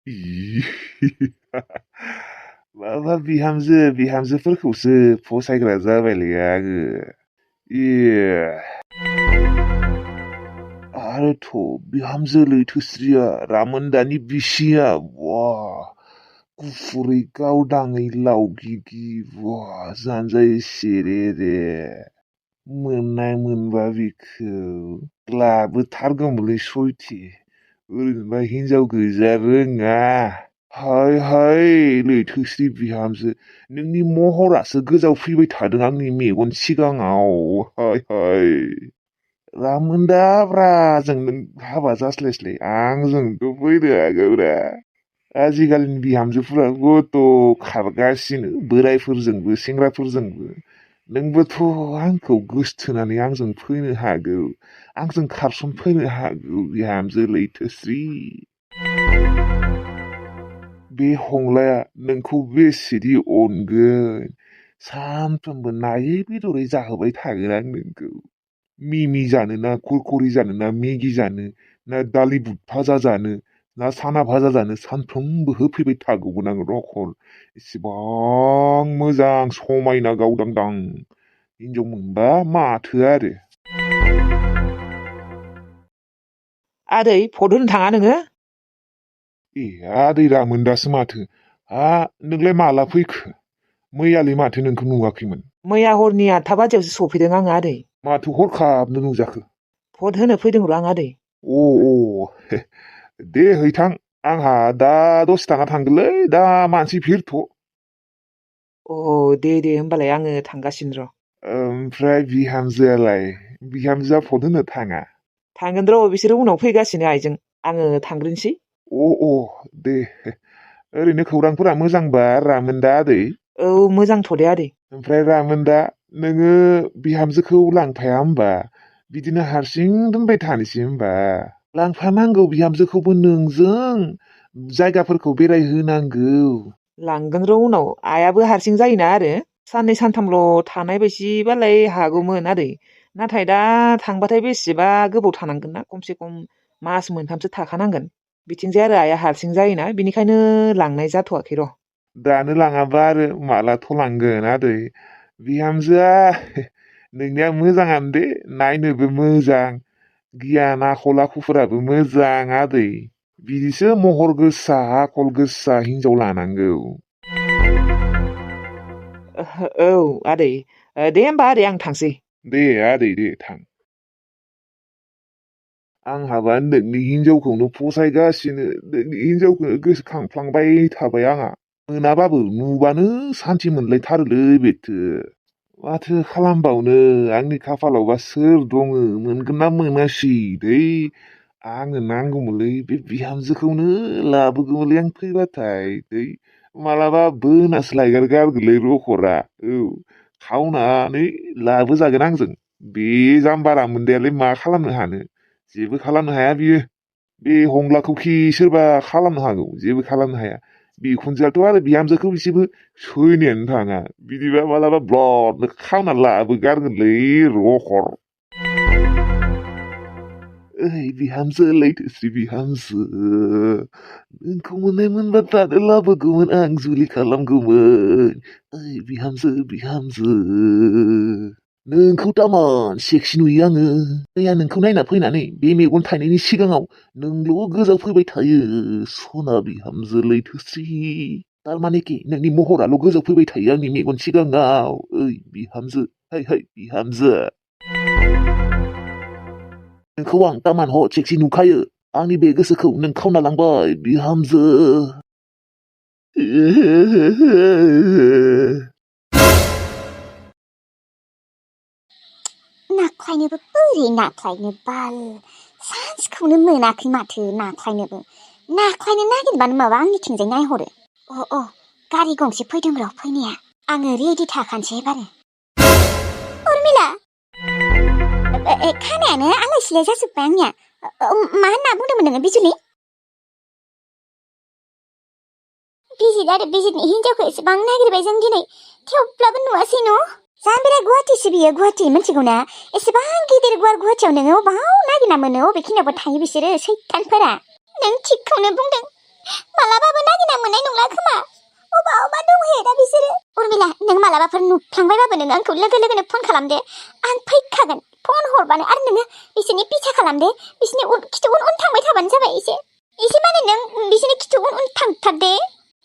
E माबा बिहामजोफोरखौसो फसायग्रा जाबायलै आङो। ए आरोथ' बिहामजो लैथोस्रिया रामोनदानि बिसिया बा गुफुरै गावदाङै लावगिगि बा जानजाय सेरेरे मोननाय मोनबा बिखौ लाबोथारगौमोनलै सयथि। ओरैनोबा हिनजाव गोजा रोङा। हाय हाय लैथोस्रि बिहामजो नोंनि महरासो गोजाव फैबाय थादों आंनि मेगन सिगाङाव। हाय हाय रामोनदाब्रा जों नों हाबा जास्लायस्लाय आंजोंथ' फैनो हागौरा। आजिखालिनि बिहामजोफोरा गथ' खारगासिनो बोरायफोरजोंबो सेंग्राफोरजोंबो। नोंबोथ' आंखौ गोसथोनानै आंजों फैनो हागौ। आंजों खारसनफैनो हागौ बिहामजो लैथोस्रि। बे हंलाया नोंखौ बेसेदि अनगोन। सानफ्रोमबो नायै बेदरै जाहोबाय थागोन आं नोंखौ। मिमि जानो ना खुरखुरि जानो ना मेगि जानो ना दालि बुट भाजा जानो ना साना भाजा जानो सानफ्रोमबो होफैबाय थागौमोन आं रखल। इसिबां मोजां समायना गावदांदां हिनजाव मोनबा माथो आरो। आदै फट होनो थाङा नोङो? ए आदै रामोनदासो माथो। नोंलाय माला फैखो? मैयालाय माथो नोंखौ नुवाखैमोन। मैया हरनि 8 बाजियावसो सफैदों आङो आदै। माथो हरखाबनो नुजाखो? भट होनो फैदों र' आं आदै। अ दे हैथां आंहा दा दसे थाना थांगोनलै दा मानसि भिरथ'। अ दे होमबालाय आङो थांगासिनो र'। ओमफ्राय बिहामजोआ भट होनो थाङा? थांगोन र' बिसोरो उनाव फैगासिनो आइजों। आङो थांग्रोनोसै। अ दे ओरैनो खौरांफोरा मोजांबा रामोनदा आदै? औ मोजांथ' दे आदै। ओमफ्राय रामोनदा नोङो बिहामजोखौ लांफाया होमबा? बिदिनो हारसिं दोनबाय थानोसै होमबा? लांफानांगौ बिहामजोखौबो नोंजों जायगाफोरखौ बेरायहोनांगौ। लांगोन र' उनाव आइयाबो हारसिं जायोना आरो। साननै सानथामल' थानाय बायसिबालाय हागौमोन आदै। नाथाय दा थांबाथाय बेसेबा गोबाव थानांगोन ना खमसे खम मास मोनथामसो थाखानांगोन। बिथिंजाय आरो आइया हारसिं जायोना बिनिखायनो लांनाय जाथ'वाखै र'। दानो लाङाबा आरो मालाथ' लांगोन आदै? बिहामजोआ नोंनिया मोजाङानो दे नायनोबो मोजां। गियान आखल आखुफोराबो मोजां आदै। बिदिसो महर गोसा आखल गोसा हिनजाव लानांगौ। औ आदै दे होमबा आदै आं थांसै। दे आदै दे थां। आंहाबा नोंनि हिनजावखौनो फसायगासिनो नोंनि हिनजावखौनो गोसोखांफ्लांबाय थाबाय आंहा। मोनाबाबो नुबानो सान्थि मोनलायथारोलै बेथो। माथो खालामबावनो आंनि खाफालावबा सोर दङ मोनगोन ना मोनासै दै। आंनो नांगौमोनलै बे बिहामजोखौनो लाबोगौमोनलै आं फैबाथाय दै। मालाबा बोनासो लायगारगारगोनलै रखरा। औ खावनानै लाबोजागोन आंजों। बे जाम्बा रामोनदायालाय मा खालामनो हानो? जेबो खालामनो हाया बियो। बे हंलाखौ सोरबा खालामनो हागौ? जेबो खालामनो हाया। बिखुनजोआथ' आरो बिहामजोखौ एसेबो सैनायानो थाङा। बिदिबा मालाबा ब्लदनो खावना लाबोगारगोनलै रखर। ओइ बिहामजो लैथोस्रि बिहामजो नोंखौ मोननाय मोनबा दानो लाबोगौमोन आं जुलि खालामगौमोन। ओइ बिहामजो नोंखौ तामान सेक्सि नुयो आङो। मैया नोंखौ नायना फैनानै बे मेगन थाइनैनि सिगाङाव नोंल' गोजाव फैबाय थायो सना बिहामजो लैथोस्रि। थारमानेखि नोंनि महराल' गोजाव फैबाय थायो आंनि मेगन सिगाङाव। ओइ बिहामजो हाय बिहामजो। नोंखौ आं तामान हट सेक्सि नुखायो। आंनि बे गोसोखौ नों खावना लांबाय बिहामजो। नाख्लायनोबो बोरै नाख्लायनो बाल सान्सखौनो मोनाखै माथो नाख्लायनोबो। नाख्लायनो नागिरबानो माबा आंनिथिंजाय नायहरो। अ गारि गंसे फैदों र' फैनाया। आङो रेडि थाखानोसै एबारो। उर्मिला खानायानो आलाय सिलाय जाजोब्बाय आंनिया। मा होनना बुंदोंमोन नोङो बिजुलि? बिजितनि हिनजावखौ एसेबां नागिरबाय जों दिनै थेवब्लाबो नुवासै न'। जाम्बिरा गुवाहाटिसो बियो गुवाहाटि मिथिगौ ना? एसेबां गिदिर गुवार गुवाहाटियाव नोङो अबाव नागिरना मोनो अबेखिनियावबो थायो बिसोरो सैतानफोरा। नों थिगखौनो बुंदों। मालाबा मालाबाफोर नुफ्लांबायबाबो नोङो आंखौ लोगो लोगोनो फन खालामदो आं फैखागोन फन हरबानो आरो नोङो बिसोरनि पिछा खालामदो बिसोरनि खिथु उन थांबाय थाबानो जाबाय एसे माने नों बिसोरनि खिथु उन थांथारदे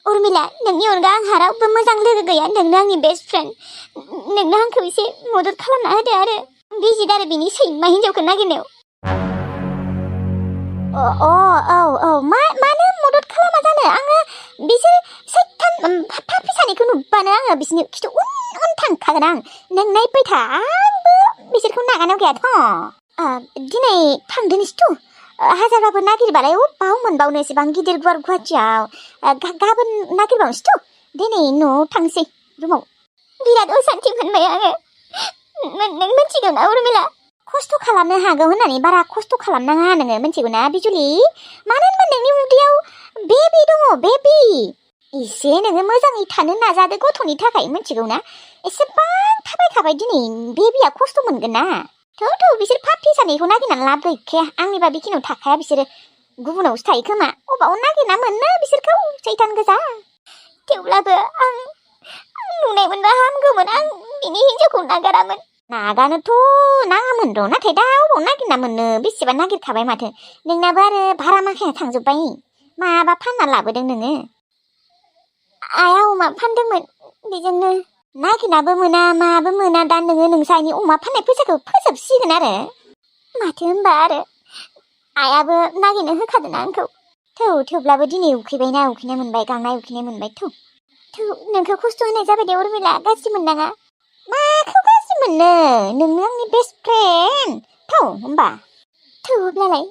उर्मिला नोंनि अनगा आंहा रावबो मोजां लोगो गैया नोंनो आंनि बेस्ट फ्रेन्ड नोंनो आंखौ एसे मदद खालामना होदो आरो बिजित आरो बिनि सैमा हिन्जावखौ नागिरनायाव मानो मदद खालामा जानो आङो बिसोर सैथान पापि सानैखौ नुबानो आङो बिसोरनि खिथु उन थांखागोन आं नों नायबाय था आंबो बिसोरखौ नागारनायाव गैयाथ' दिनै थांदोंसोथ' हाजारबाबो नागिरबालाय अबाव मोनबावनो एसेबां गिदिर गुवार गुवाहाटियाव गाबोन नागिरबावनोसैथ' दिनै न'आव थांसै रुमाव बिराद असान्थि मोनबाय आङो नों मिथिगौ ना उर्मिला खस्थ' खालामनो हागौ होननानै बारा खस्थ' खालामनाङा नोङो मिथिगौ ना बिजुलि मानो होनबा नोंनि उदैयाव बेबि दङ बेबि एसे नोङो मोजाङै थानो नाजादो गथ'नि थाखाय मिथिगौ ना एसेबां थाबायखाबाय दिनै बेबिया खस्थ' मोनगोन ना थौ बिसोर पापि सानैखौ नागिरनानै लाब गैखाया आंनिबा बेखिनियाव थाखाया बिसोरो गुबुनावसो थायो खोमा अबाव नागिरना मोननो बिसोरखौ सैतान गोजा थेवब्लाबो आं नुनाय मोनबा हामगौमोन आं बिनि हिन्जावखौ नागारामोन नागानोथ' नाङामोन र' नाथाय दा अबाव नागिरना मोननो बेसेबा नागिरखाबाय माथो नोंनाबो आरो भारा माखाया थांजोब्बाय माबा फानना लाबोदों नोङो आइया अमा फानदोंमोन बेजोंनो नागिरनाबो मोना माबो मोना दा नोङो नोंसानि अमा फाननाय फैसाखौ फोजोबसिगोन आरो माथो होनबा आरो आइयाबो नागिरनो होखादोंना आंखौ थेवब्लाबो दिनै उखैबायना उखैनाय मोनबाय गांनाय उखैनाय मोनबाय नोंखौ खस्थ' होनाय जाबाय दे उर्मिला गाज्रि मोननाङा माखौ गाज्रि मोननो नोंनो आंनि बेस्ट फ्रेन्ड होमबा अब्लालाय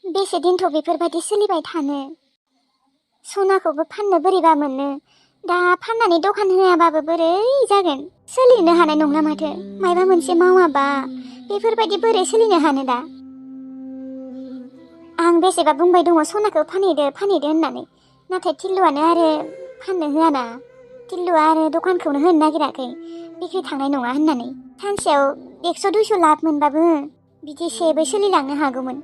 बेसे दिनथ' बेफोरबायदि सोलिबाय थानो सनाखौबो फाननो बोरैबा मोनो दा फाननानै दखान होआबाबो बोरै जागोन सोलिनो हानाय नंला माथो मायबा मोनसे मावाबा बेफोरबायदि बोरै सोलिनो हानो दा आं बेसेबा बुंबाय दङ सनाखौ फानहैदो होननानै नाथाय टिल्लुआनो आरो फाननो होआना टिल्लुआ आरो दखानखौनो होनो नागिराखै बिक्रि थांनाय नङा होननानै सानसेयाव 100-200 लाब मोनबाबो बिदिसेबो सोलिलांनो हागौमोन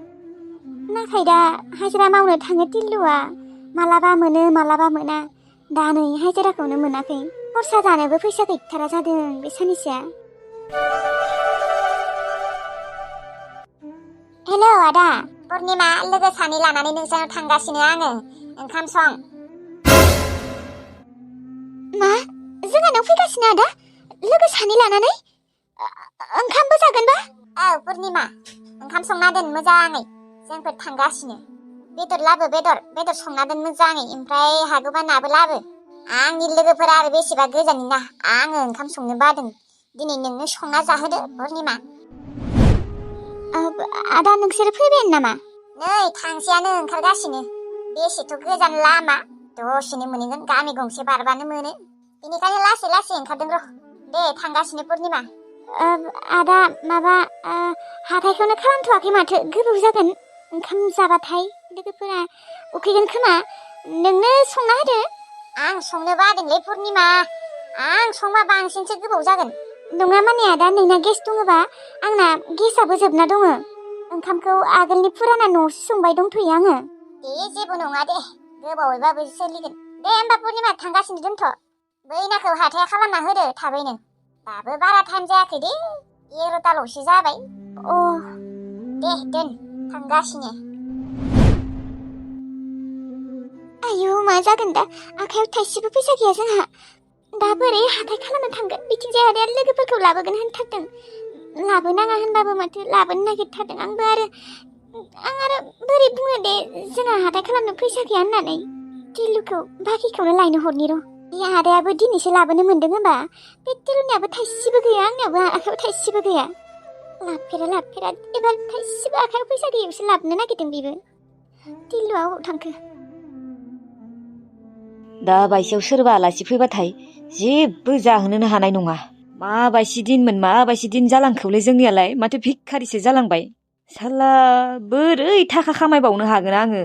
नाथाय दा हाजिरा मावनो थाङो टिल्लुआ मालाबा मोनो मालाबा मोना दा नै हाजिराखौनो मोनाखै खरसा जानोबो फैसा गैथारा जादों बे सानैसोआ हेलौ आदा पुर्निमा लोगो सानै लानानै नोंसानाव थांगासिनो आङो ओंखाम सं मा जोंहानाव फैगासिनो आदा लोगो सानै लानानै ओंखामबो जागोनबा औ पुर्निमा ओंखाम संना दोन मोजाङै जोंफोर थांगासिनो बेदर लाबो बेदर संना दोन मोजाङै ओमफ्राय हागौबा नाबो लाबो आंनि लोगोफोरा आरो बेसेबा गोजाननि ना आङो ओंखाम संनो बादों दिनै नोंनो संना जाहोदो पुर्निमा आदा नोंसोर फैबायानो नामा नै थांसेयानो ओंखारगासिनो बेसेथ' गोजान लामा दसेनो मोनहैगोन गामि गंसे बारबानो मोनो बेनिखायनो लासै ओंखारदों र' दे थांगासिनो पुर्निमा आदा माबा हाथायखौनो खालामथ'वाखै माथो गोबाव जागोन ओंखाम जाबाथाय लोगोफोरा उखैगोन खोमा नोंनो संना होदो आं संनो बादोंलै पुर्निमा आं संबा बांसिनसो गोबाव जागोन नङा माने आदा नोंना गेस दङबा आंना गेसाबो जोबना दङ ओंखामखौ आगोलनि फुराना न'आवसो संबाय दंथ'यो आङो दे जेबो नङा दे गोबावैबाबो सोलिगोन दे होमबा पुर्निमा थांगासिनो दोनथ' बैनाखौ हाथाया खालामना होदो थाबैनो दाबो बारा टाइम जायाखै दे 11टाल'सो जाबाय दे दोन थांगासिनो आयु मा जागोन दा आखायाव थाइसेबो फैसा गैया जोंहा दा बोरै हाथाय खालामनो थांगोन बिथिंजाय आदाया लोगोफोरखौ लाबोगोन होनथारदों लाबोनाङा होनबाबो माथो लाबोनो नागिरथारदों आं आरो बोरै बुङो दे जोंहा हाथाय खालामनो फैसा गैया होननानै टिल्लुखौ बाखिखौनो लायनो हरनि र' बे आदायाबो दिनैसो लाबोनो मोनदों होनबा बे टिल्लुनियाबो थाइसेबो गैया आंनियाबो आखायाव थाइसेबो गैया लाबफेरा एबार थाइसेबो आखायाव फैसा गैयावसो लाबोनो नागिरदों बेबो टिल्लुआ अबाव थांखो दा बायसेयाव सोरबा आलासि फैबाथाय जेबो जाहोनोनो हानाय नङा माबायसि दिनमोन माबायसि दिन जालांखौलै जोंनियालाय माथो भिखारिसो जालांबाय साला बोरै थाखा खामायबावनो हागोन आङो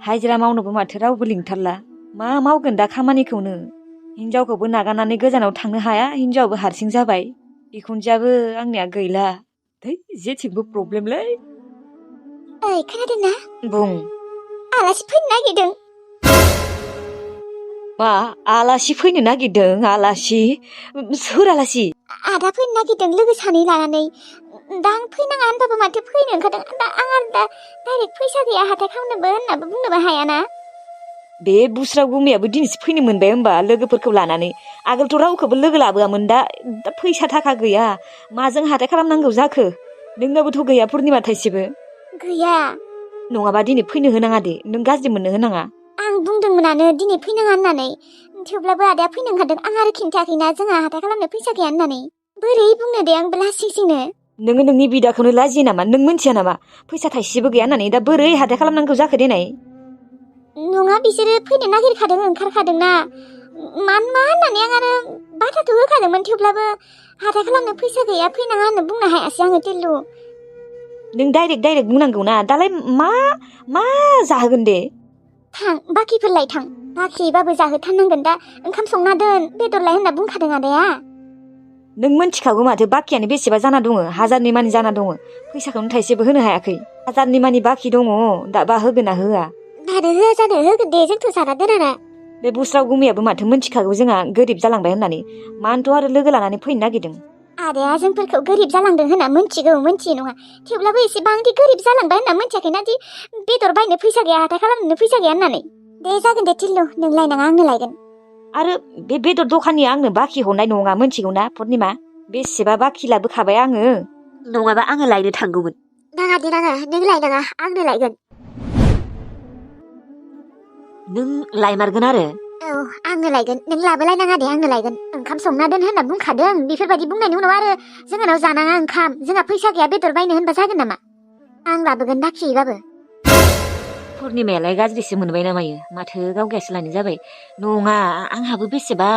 हाजिरा मावनोबो माथो रावबो लिंथारला मा मावगोन दा खामानिखौनो हिनजावखौबो नागारनानै गोजानाव थांनो हाया हिनजावाबो हारसिं जाबाय बिखुनजोआबो आंनिया गैला जेथिंबो प्रब्लेमलै खोनादों ना बुं आलासि फैनो नागिरदों मा आलासि फैनो नागिरदों आलासि सोर आलासि आदा फैनो नागिरदों लोगो सानै लानानै दा आं फैनाङा होनबाबो माथो फैनो ओंखारदों दा आं आरो दा डाइरेक्ट फैसा गैया हाथाय खालामनोबो होननाबो बुंनोबो हायाना बे बुस्रा गुमियाबो दिनैसो फैनो मोनबाय होमबा लोगोफोरखौ लानानै आगोलथ' रावखौबो लोगो लाबोआमोन दा फैसा थाखा गैया माजों हाथाय खालामनांगौ जाखो नोंनाबोथ' गैया पुर्निमा थाइसेबो गैया नङाबा दिनै फैनो होनाङा दे नों गाज्रि मोननो होनाङा आं बुंदोंमोनानो दिनै फैनाङा होननानै थेवब्लाबो आदाया फैनो ओंखारदों आं आरो खिन्थायाखैना जोंहा हाथाय खालामनो फैसा गैया होननानै बोरै बुंनो दे आंबो लासिंसिंनो नोङो नोंनि बिदाखौनो लाजियो नामा नों मिन्थिया नामा फैसा थाइसेबो गैया होननानै दा बोरै हाथाय खालामनांगौ जाखो देनाय नङा बिसोरो फैनो नागिरखादों ओंखारखादोंना मा होननानै आं आरो बाथ्राथ' होखादोंमोन थेवब्लाबो हाथाय खालामनो फैसा गैया फैनाङा होनना बुंनो हायासै आङो टिल्लु नों डाइरेक्ट बुंनांगौ ना दालाय मा जाहोगोन दे थां बाखिफोरलाय थां बाखिबाबो जाहोथारनांगोन दा ओंखाम संना दोन बेदरलाय होनना बुंखादों आदाया नों मिन्थिखागौ माथो बाखियानो बेसेबा जाना दङ 1000नि मानि जाना दङ फैसाखौनो थाइसेबो होनो हायाखै 1000नि मानि बाखि दङ दाबा होगोन ना होआ मानो होआ जानो होगोन दे जोंथ' जाना दोनाना बे बुस्राव गुमियाबो माथो मिन्थिखागौ जोंहा गोरिब जालांबाय होननानै मानोथ' आरो लोगो लानानै फैनो नागिरदों आदाया जोंफोरखौ गोरिब जालांदों होनना मिन्थिगौ मिन्थियो नङा थेवब्लाबो एसेबांदि गोरिब जालांबाय होनना मिन्थियाखैना दि बेदर बायनो फैसा गैया हाथाय खालामनो फैसा गैया होननानै दे जागोन दे टिल्लु नों लायनाङा आंनो लायगोन आरो बे बेदर दखानिया आंनो बाखि हरनाय नङा मिन्थिगौ ना पुर्निमा बेसेबा बाखि लाबोखाबाय आङो नङाबा आङो लायनो थांगौमोन नाङा दे नाङा नों लायनाङा आंनो लायगोन नों लायमारगोन आरो औ आंनो लायगोन नों लाबोलायनाङा दे आंनो लायगोन ओंखाम संना दोन होनना बुंखादों बेफोरबायदि बुंनायनि उनाव आरो जोंहानाव जानाङा ओंखाम जोंहा फैसा गैया बेदर बायनो होनबा जागोन नामा आं लाबोगोन बाखियैबाबो पुर्निमायालाय गाज्रिसो मोनबाय ना मायो माथो गावगायासो लायनाय जाबाय नङा आंहाबो बेसेबा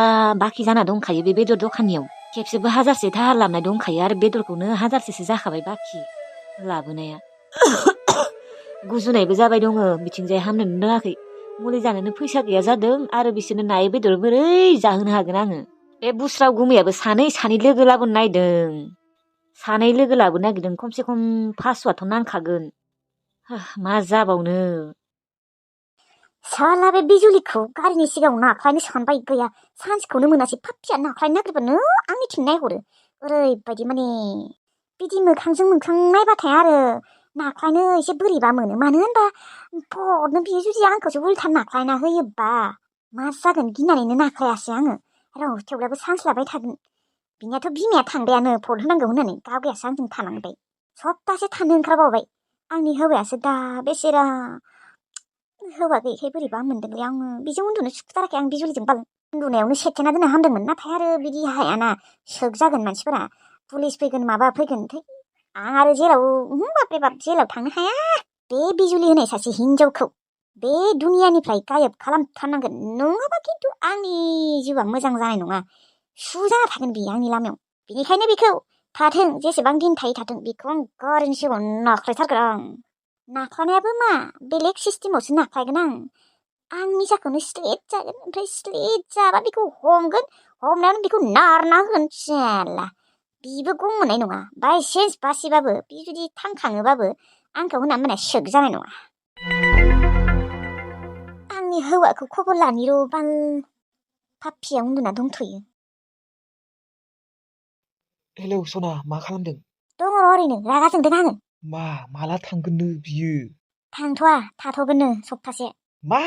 बाखि जाना दंखायो बे बेदर दखानियाव खेबसेबो 1000से दाहार लाबनाय दंखायो आरो बेदरखौनो 1000सेसो जाखाबाय बाखि लाबोनाया गुजुनायबो जाबाय दङ बिथिंजाय हामनोनो रोङाखै मुलि जानोनो फैसा गैया जादों आरो बिसोरनो नायै बेदर बोरै जाहोनो हागोन आङो बे बुस्राव गुमैयाबो सानै लोगो लाबोनो नागिरदों सानै लोगो लाबोनो नागिरदों खमसे खम 500आथ' नांखागोन मा जाबावनो साला बे बिजुलिखौ गारिनि सिगाङाव नाख्लायनो सानबाय गैया सान्सखौनो मोनासै फाप्पिया नाख्लायनो नागिरबानो आंनिथिं नायहरो ओरैबायदि माने बिदि मोखांजों मोखां नायबाथाय आरो नाख्लायनो एसे बोरैबा मोनो मानो होनबा फटनो बियो जुदि आंखौसो उल्था नाख्लायना होयोबा मा जागोन गिनानैनो नाख्लायासै आङो र' थेवब्लाबो सान्स लाबाय थागोन बिनियाथ' बिमाया थांबायानो भट होनांगौ होननानै गावगायासो आंजों थानांबाय सप्तासे थानो ओंखारबावबाय आंनि हौवायासो दा बेसेरा हौवा गैयैखाय बोरैबा मोनदोंलै आङो बिजों उन्दुनो सुखुथाराखै आं बिजुलिजों बाल उन्दुनायावनो सेथेना दोनना हामदोंमोन नाथाय आरो बिदि हायाना सोग जागोन मानसिफोरा पुलिस फैगोन माबा फैगोन आं आरो जेराव बापरे बाप जेलाव थांनो हाया बे बिजुलि होनाय सासे हिनजावखौ बे दुनियानिफ्राय गायब खालामथारनांगोन नङाबा खिन्थु आंनि जिउआ मोजां जानाय नङा सु जाना थागोन बियो आंनि लामायाव बेनिखायनो बेखौ थाथों जेसेबां दिन थायो थाथों बेखौ आं गारिनि सिगाङाव नाख्लायथारगोन आं नाख्लायनायाबो मा बेलेग सिस्टेमावसो नाख्लायगोन आं मिसाखौनो स्लिट जागोन ओमफ्राय स्लिट जाबा बेखौ हमगोन हमनानै बेखौ नारना होगोन जेला बिबो गं मोननाय नङा बायसेन्स बासिबाबो बि जुदि थांखाङोबाबो आंखौ होनना माने सोग जानाय नङा आंनि हौवाखौ खबर लानिर' बाल पाप्पिया उन्दुना दंथ'यो हेलौ सना मा खालामदों दङ ओरैनो रागा जोंदों आङो माला थांगोननो बियो थांथ'वा थाथ'गोननो सप्तासे मा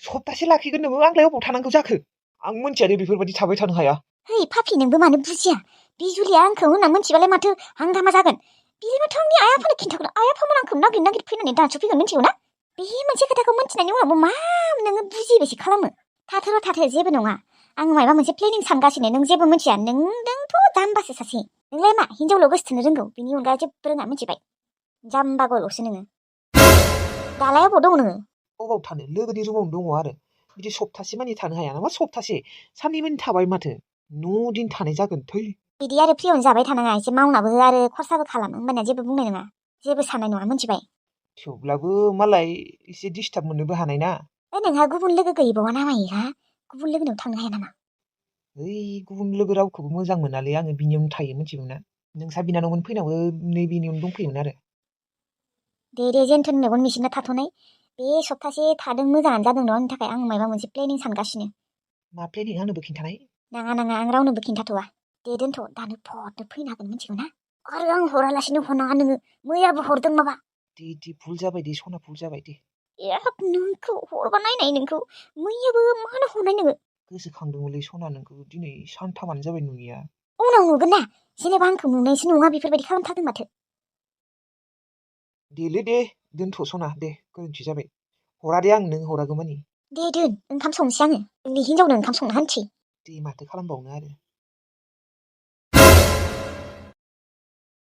सप्तासे लाखिगोन नोङो आंलाय अबाव थानांगौ जाखो आं मोनथियादे बेफोरबायदि थाबाय थानो हाया है पापि नोंबो मानो बुजिया बिजुलिया आंखौ होनना मोनथिबालाय माथो हांगामा जागोन बिदिबाथ' आंनि आइ आफानो खिन्थागोन आइ आफामोन आंखौ नागिर फैनानै दानस'फैगोन मिथिगौ ना बे मोनसे खोथाखौ मोनथिनायनि उनावबो मा नोङो बुजिबायसो खालामो थाथो जेबो नङा आं माबा मोनसे प्लेनिं सानगासिनो नों जेबो मिथिया नोंथ' जाम्बासो सासे नोंलाय मा हिनजावल' गोसोथोनो रोंगौ बिनि अनगा जेबो रोङा मिथिबाय जाम्बागल'सो नोङो दालाय अबाव दङ नोङो अबाव थानो लोगोनि रुमावनो दङ आरो बिदि सप्तासे मानि थानो हाया नामा सप्तासे साननै मानि थाबाय माथो 9 दिन थानाय जागोन थै बिदि आरो फ्रियावनो जाबाय थानाङा एसे मावनाबो आरो खरसाबो खालामो होमबानिया जेबो बुंनाय नङा जेबो साननाय नङा मिथिबाय थेवब्लाबो मालाय एसे डिस्टार्ब मोननोबो हानाय ना नोंहा गुबुन लोगो गैबावा नामायोहा गुबुन लोगोनाव थांनो हाया नामा ओइ गुबुन लोगो रावखौबो मोजां मोनालै आङो बिनियावनो थायो मिथिगौ ना नोंसा बिनानावमोन फैनायावबो नै बिनियावनो दंफैयोमोन आरो दे जेन्थोन मेगन मिसिना थाथ'नाय बे सप्तासे थादों मोजाङानो जादों न' आंनि थाखाय आं माबा मोनसे प्लेनिं सानगासिनो मा प्लेनिं आंनोबो खिन्थानाय। नाङा आं रावनोबो खिन्थाथ'वा। दे दोनथ' दानो फटनो फैनो हागोन मिथिगौ ना? आरो आं हरालासिनो हरनाङा नोङो। मैयाबो हरदों माबा। दे भुल जाबाय दे सना भुल जाबाय दे। एब नोंखौ हरबा नायनाय नोंखौ। मैयाबो मानो हरनाय नोङो? गोसोखांदोंमोनलै सना नोंखौ दिनै सानथामानो जाबाय नुयिया। उनाव नुगोन ना। जेनेबा आंखौ नुनायसो नङा बेफोरबायदि खालामथारदों माथो। देलै दे दोनथ' सना दे गोरोन्थि जाबाय। हरा दे आं नों हरागौमानि। दे दोन ओंखाम संनोसै आङो। नोंनि हिनजावनो ओंखाम संना होनोसै। दे माथो खालामबावनो आरो।